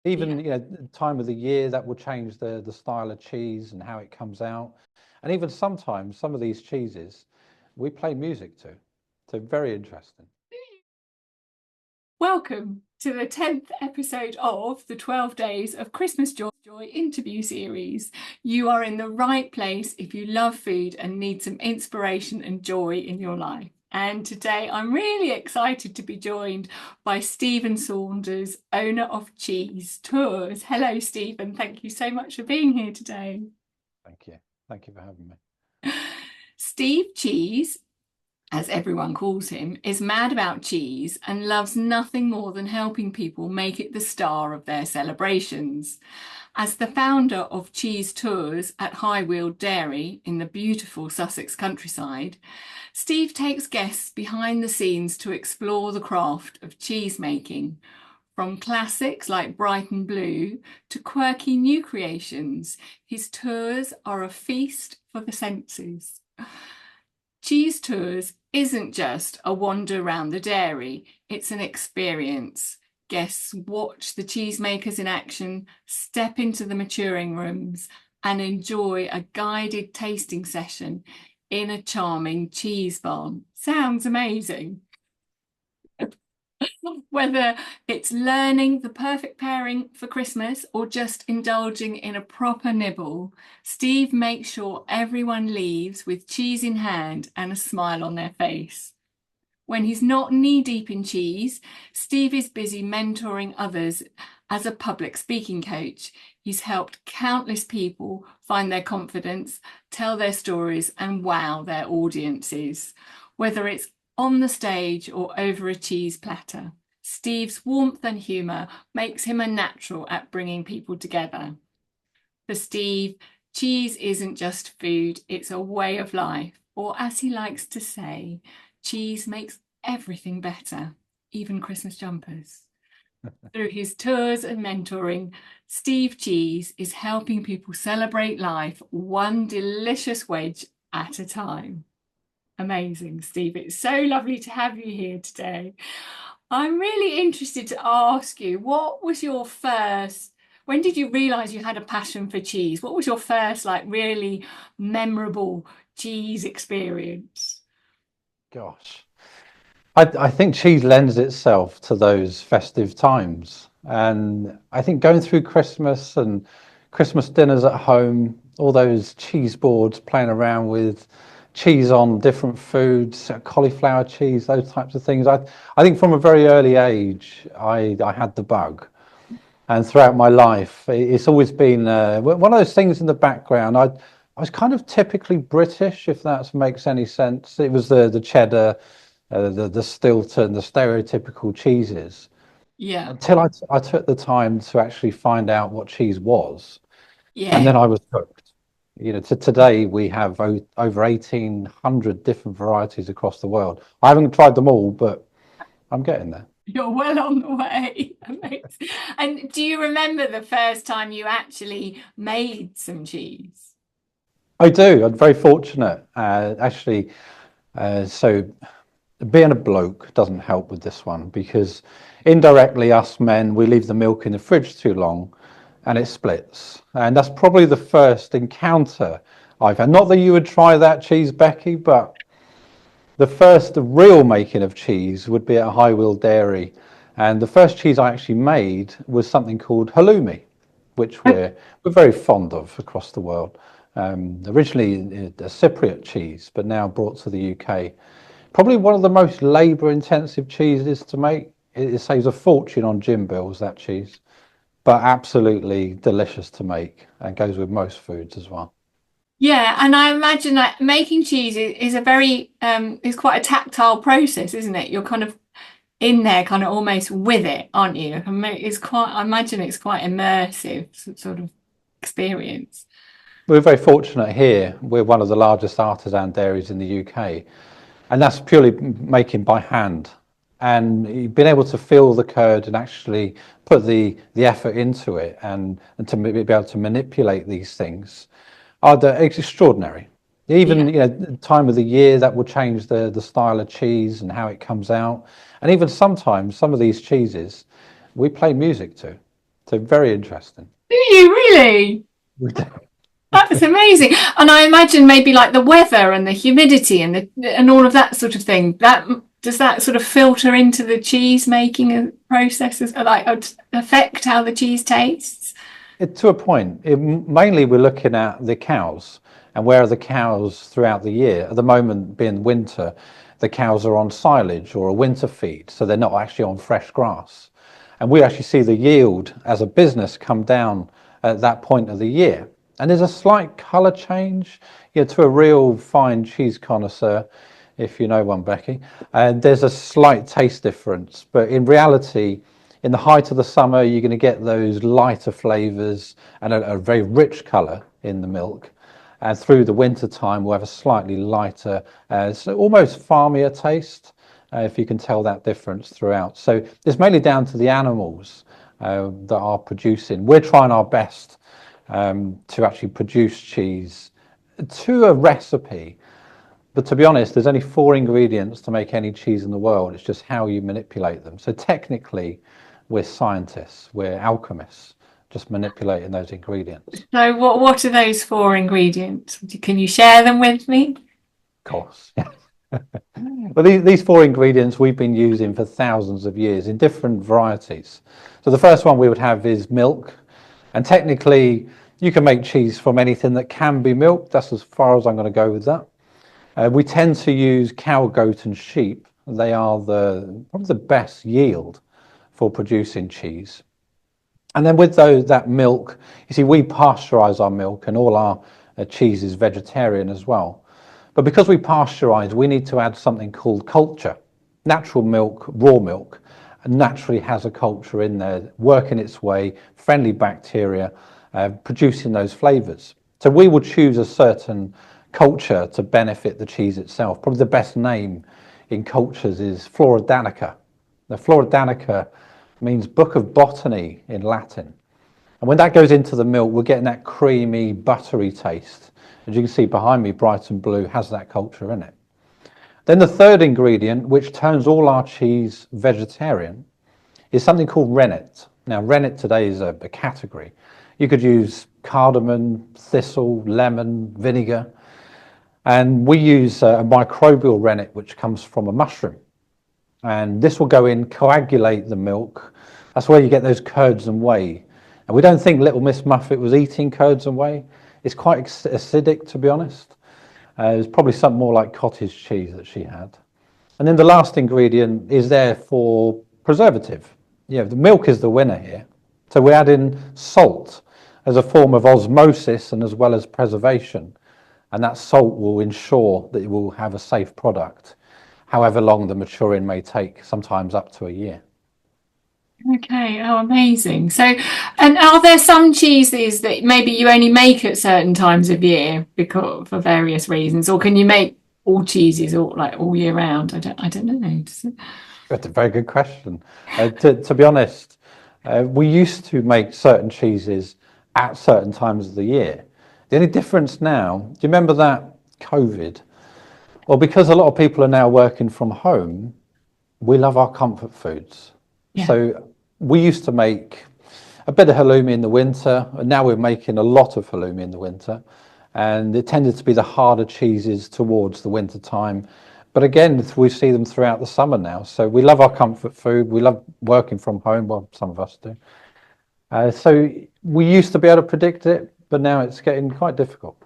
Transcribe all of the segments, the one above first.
Even Yeah. the time of the year that will change the style of cheese and how it comes out. And even sometimes some of these cheeses we play music to. So very interesting. Welcome to the 10th episode of the 12 Days of Christmas Joy interview series. You are in the right place if you love food and need some inspiration and joy in your life. And today I'm really excited to be joined by Stephen Saunders, owner of Cheese Tours. Hello, Stephen. Thank you so much for being here today. Thank you. Thank you for having me. SteveCheese, as everyone calls him, is mad about cheese and loves nothing more than helping people make it the star of their celebrations. As the founder of Cheese Tours at High Weald Dairy in the beautiful Sussex countryside, Steve takes guests behind the scenes to explore the craft of cheese making. From classics like Brighton Blue to quirky new creations, his tours are a feast for the senses. Cheese Tours isn't just a wander around the dairy, it's an experience. Guests watch the cheesemakers in action, step into the maturing rooms, and enjoy a guided tasting session in a charming cheese barn. Sounds amazing. Whether it's learning the perfect pairing for Christmas or just indulging in a proper nibble, Steve makes sure everyone leaves with cheese in hand and a smile on their face. When he's not knee-deep in cheese, Steve is busy mentoring others as a public speaking coach. He's helped countless people find their confidence, tell their stories, and wow their audiences. Whether it's on the stage or over a cheese platter, Steve's warmth and humour makes him a natural at bringing people together. For Steve, cheese isn't just food, it's a way of life, or as he likes to say, cheese makes everything better, even Christmas jumpers. Through his tours and mentoring, SteveCheese is helping people celebrate life one delicious wedge at a time. Amazing, Steve. It's so lovely to have you here today. I'm really interested to ask you, when did you realise you had a passion for cheese? What was your first, really memorable cheese experience? Gosh. I think cheese lends itself to those festive times. And I think going through Christmas and Christmas dinners at home, all those cheese boards playing around with cheese on different foods, cauliflower cheese, those types of things. I think from a very early age, I had the bug. And throughout my life, it's always been one of those things in the background. I was kind of typically British, if that makes any sense. It was the cheddar, the Stilton, the stereotypical cheeses. Yeah, Until I took the time to actually find out what cheese was, and yeah. then I was hooked. To today we have over 1,800 different varieties across the world. I haven't tried them all, but I'm getting there. You're well on the way. Amazing. And do you remember the first time you actually made some cheese? I do. I'm very fortunate, actually. So being a bloke doesn't help with this one because indirectly, us men, we leave the milk in the fridge too long and it splits. And that's probably the first encounter I've had. Not that you would try that cheese, Becky, but the first real making of cheese would be at High Weald Dairy. And the first cheese I actually made was something called halloumi, which we're very fond of across the world. Originally a Cypriot cheese, but now brought to the UK. Probably one of the most labour-intensive cheeses to make. It saves a fortune on gym bills, that cheese, but absolutely delicious to make and goes with most foods as well. Yeah, and I imagine that making cheese is a very is quite a tactile process, isn't it? You're kind of in there, kind of almost with it, aren't you? I imagine it's quite immersive sort of experience. We're very fortunate here. We're one of the largest artisan dairies in the UK, and that's purely making by hand. And being able to feel the curd and actually put the effort into it and to be able to manipulate these things it's extraordinary. Even Yeah. the time of the year that will change the style of cheese and how it comes out. And even sometimes some of these cheeses we play music to. So very interesting. Do you really? We do. That's amazing. And I imagine maybe like the weather and the humidity and all of that sort of thing. That does that sort of filter into the cheese making processes, like affect how the cheese tastes? To a point. Mainly we're looking at the cows and where are the cows throughout the year. At the moment, being winter, the cows are on silage or a winter feed, so they're not actually on fresh grass. And we actually see the yield as a business come down at that point of the year. And there's a slight colour change, to a real fine cheese connoisseur, if you know one, Becky. And there's a slight taste difference, but in reality, in the height of the summer, you're going to get those lighter flavours and a very rich colour in the milk. And through the winter time, we'll have a slightly lighter, so almost farmier taste, if you can tell that difference throughout. So it's mainly down to the animals that are producing. We're trying our best to actually produce cheese to a recipe. But to be honest, there's only 4 ingredients to make any cheese in the world. It's just how you manipulate them. So technically, we're scientists, we're alchemists, just manipulating those ingredients. So what are those 4 ingredients? Can you share them with me? Of course. Well, these 4 ingredients we've been using for thousands of years in different varieties. So the first one we would have is milk. And technically, you can make cheese from anything that can be milk. That's as far as I'm going to go with that. We tend to use cow, goat and sheep. They are probably the best yield for producing cheese. And then with that milk, you see, we pasteurize our milk and all our cheese is vegetarian as well. But because we pasteurize, we need to add something called culture. Natural milk, raw milk, naturally has a culture in there, working its way, friendly bacteria, producing those flavors. So we will choose a certain culture to benefit the cheese itself. Probably the best name in cultures is Flora Danica. The Flora Danica means book of botany in Latin. And when that goes into the milk, we're getting that creamy, buttery taste. As you can see behind me, Brighton Blue has that culture in it. Then the third ingredient, which turns all our cheese vegetarian, is something called rennet. Now, rennet today is a category. You could use cardamom, thistle, lemon, vinegar. And we use a microbial rennet, which comes from a mushroom. And this will go in, coagulate the milk. That's where you get those curds and whey. And we don't think Little Miss Muffet was eating curds and whey. It's quite acidic, to be honest. It's probably something more like cottage cheese that she had. And then the last ingredient is there for preservative. The milk is the winner here. So we add in salt as a form of osmosis and as well as preservation. And that salt will ensure that it will have a safe product, however long the maturing may take, sometimes up to a year. Okay, oh, amazing. So, and are there some cheeses that maybe you only make at certain times of year because for various reasons, or can you make all cheeses all year round? I don't know. That's a very good question. To be honest, we used to make certain cheeses at certain times of the year. The only difference now, do you remember that COVID? Well, because a lot of people are now working from home, we love our comfort foods. Yeah. So we used to make a bit of halloumi in the winter, and now we're making a lot of halloumi in the winter. And it tended to be the harder cheeses towards the winter time. But again, we see them throughout the summer now. So we love our comfort food. We love working from home. Well, some of us do. So we used to be able to predict it, but now it's getting quite difficult.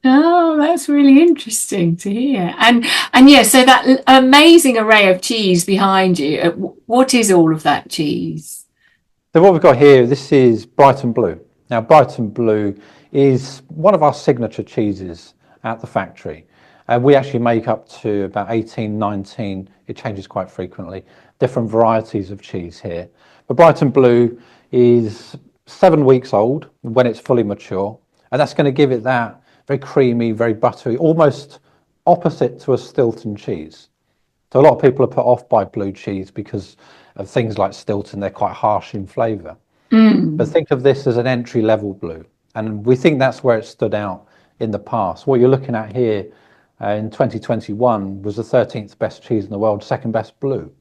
Oh, that's really interesting to hear. And yeah, so that amazing array of cheese behind you, what is all of that cheese? So what we've got here, this is Brighton Blue. Now, Brighton Blue is one of our signature cheeses at the factory. We actually make up to about 18, 19, it changes quite frequently, different varieties of cheese here. But Brighton Blue is 7 weeks old when it's fully mature, and that's going to give it that very creamy, very buttery, almost opposite to a Stilton cheese. So a lot of people are put off by blue cheese because of things like Stilton. They're quite harsh in flavour. But think of this as an entry-level blue. And we think that's where it stood out in the past. What you're looking at here in 2021 was the 13th best cheese in the world, second best blue.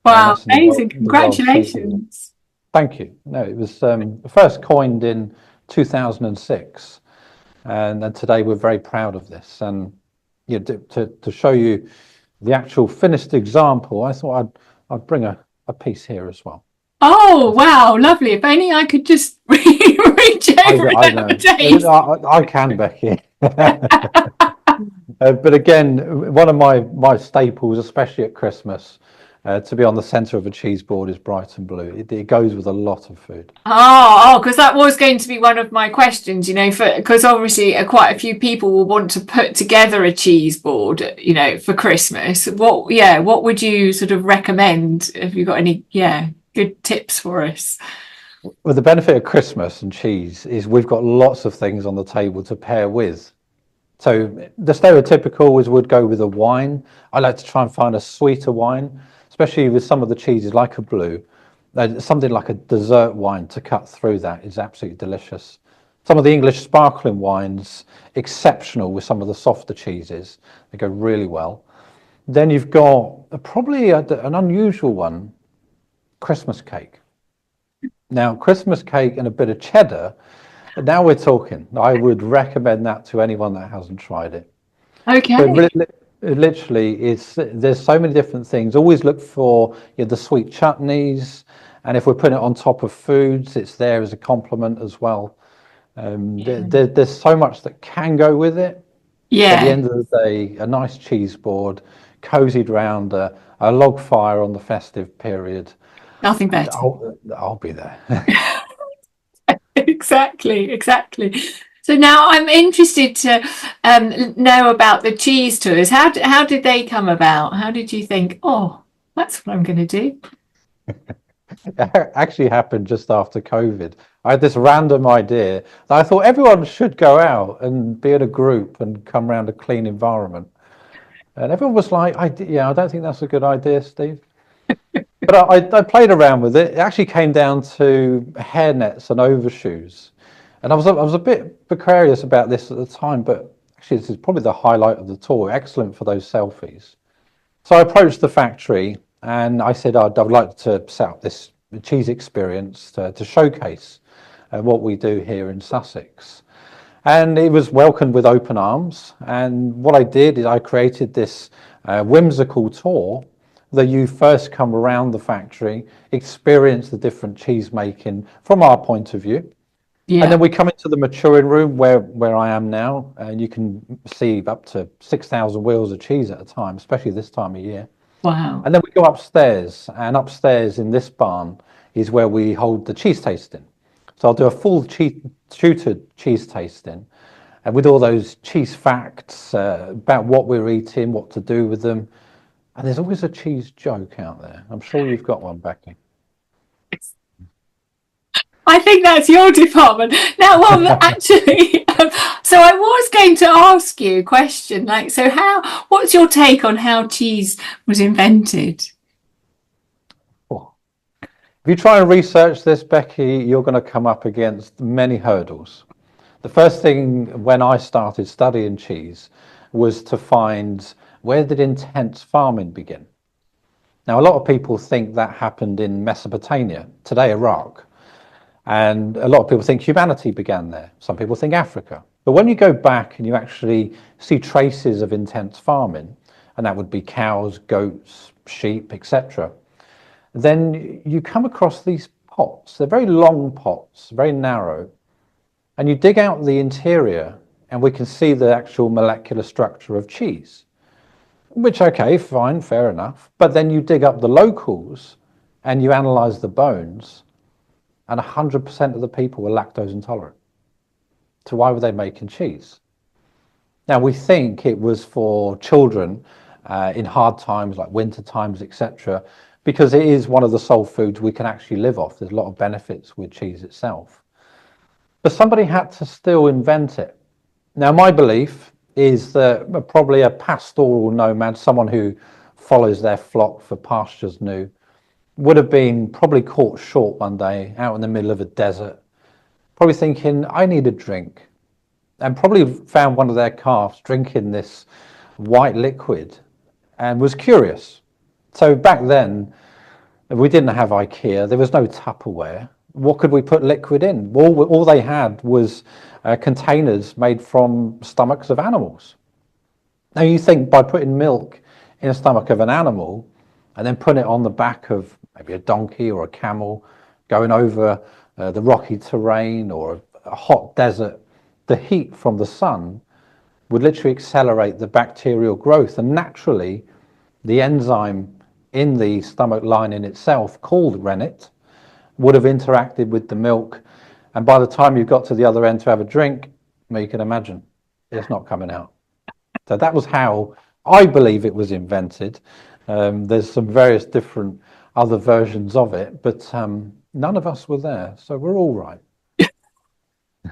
Wow, amazing. Congratulations. Thank you. No, it was first coined in 2006, and today we're very proud of this. And you know, to show you the actual finished example, I thought I'd bring a piece here as well. Oh, wow, lovely. If only I could just reach over I and have a know. taste. I can, Becky. But again, one of my staples, especially at Christmas, to be on the centre of a cheese board is Brighton Blue. It goes with a lot of food. Because that was going to be one of my questions, because obviously quite a few people will want to put together a cheese board, for Christmas. What would you sort of recommend? Have you got any, good tips for us? Well, the benefit of Christmas and cheese is we've got lots of things on the table to pair with. So the stereotypical is would go with a wine. I like to try and find a sweeter wine, especially with some of the cheeses like a blue. Something like a dessert wine to cut through that is absolutely delicious. Some of the English sparkling wines, exceptional with some of the softer cheeses. They go really well. Then you've got probably an unusual one, Christmas cake. Now, Christmas cake and a bit of cheddar, now we're talking. I would recommend that to anyone that hasn't tried it. But Okay. literally, there's so many different things. Always look for the sweet chutneys, and if we're putting it on top of foods, it's there as a complement as well. There's so much that can go with it. At the Yeah, end of the day, a nice cheese board, cozied round a log fire on the festive period, nothing and better. I'll be there. Exactly, exactly. So now I'm interested to know about the cheese tours. How did they come about? How did you think, oh, that's what I'm going to do? It actually happened just after COVID. I had this random idea that I thought everyone should go out and be in a group and come around a clean environment. And everyone was like, I don't think that's a good idea, Steve. But I played around with it. It actually came down to hairnets and overshoes. And I was a bit precarious about this at the time, but actually this is probably the highlight of the tour. Excellent for those selfies. So I approached the factory and I said I'd like to set up this cheese experience to showcase what we do here in Sussex. And it was welcomed with open arms. And what I did is I created this whimsical tour that you first come around the factory, experience the different cheese making from our point of view. And Yeah. then we come into the maturing room where I am now, and you can see up to 6,000 wheels of cheese at a time, especially this time of year. Wow. And then we go upstairs, and upstairs in this barn is where we hold the cheese tasting. So I'll do a full tutored cheese tasting, and with all those cheese facts about what we're eating, what to do with them. And there's always a cheese joke out there. I'm sure you've got one, Becky. I think that's your department. Now, well, actually, so I was going to ask you a question, what's your take on how cheese was invented? Oh. If you try and research this, Becky, you're going to come up against many hurdles. The first thing when I started studying cheese was to find where did intense farming begin? Now, a lot of people think that happened in Mesopotamia, today Iraq. And a lot of people think humanity began there. Some people think Africa. But when you go back and you actually see traces of intense farming, and that would be cows, goats, sheep, etc., then you come across these pots. They're very long pots, very narrow. And you dig out the interior and we can see the actual molecular structure of cheese, which, okay, fine, fair enough. But then you dig up the locals and you analyze the bones, and 100% of the people were lactose intolerant. So why were they making cheese? Now, we think it was for children in hard times like winter times, etc., because it is one of the sole foods we can actually live off. There's a lot of benefits with cheese itself. But somebody had to still invent it. Now, my belief is that probably a pastoral nomad, someone who follows their flock for pastures new, would have been probably caught short one day out in the middle of a desert, probably thinking, I need a drink, and probably found one of their calves drinking this white liquid and was curious. So back then, We didn't have IKEA. There was no Tupperware. What could we put liquid in? All they had was containers made from stomachs of animals. Now you think by putting milk in a stomach of an animal and then putting it on the back of maybe a donkey or a camel, going over the rocky terrain or a hot desert, the heat from the sun would literally accelerate the bacterial growth, and naturally the enzyme in the stomach lining itself, called rennet, would have interacted with the milk, and by the time you got to the other end to have a drink, well, you can imagine it's not coming out. So that was how I believe it was invented. There's some various different other versions of it, but none of us were there, so we're all right.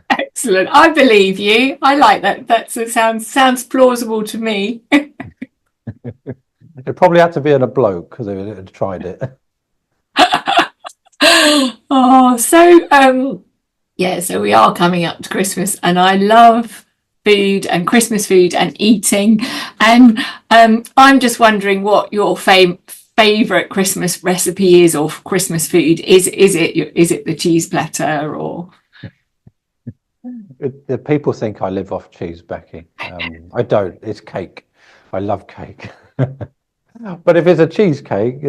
Excellent. I believe you. I like that. That sounds plausible to me. It probably had to be in a bloke because they had tried it. Oh, yeah, so we are coming up to Christmas, and I love food and Christmas food and eating. And I'm just wondering what your favorite Christmas recipe is, or Christmas food. Is it the cheese platter, or? People think I live off cheese, Becky. I don't. It's cake. I love cake. But if it's a cheesecake,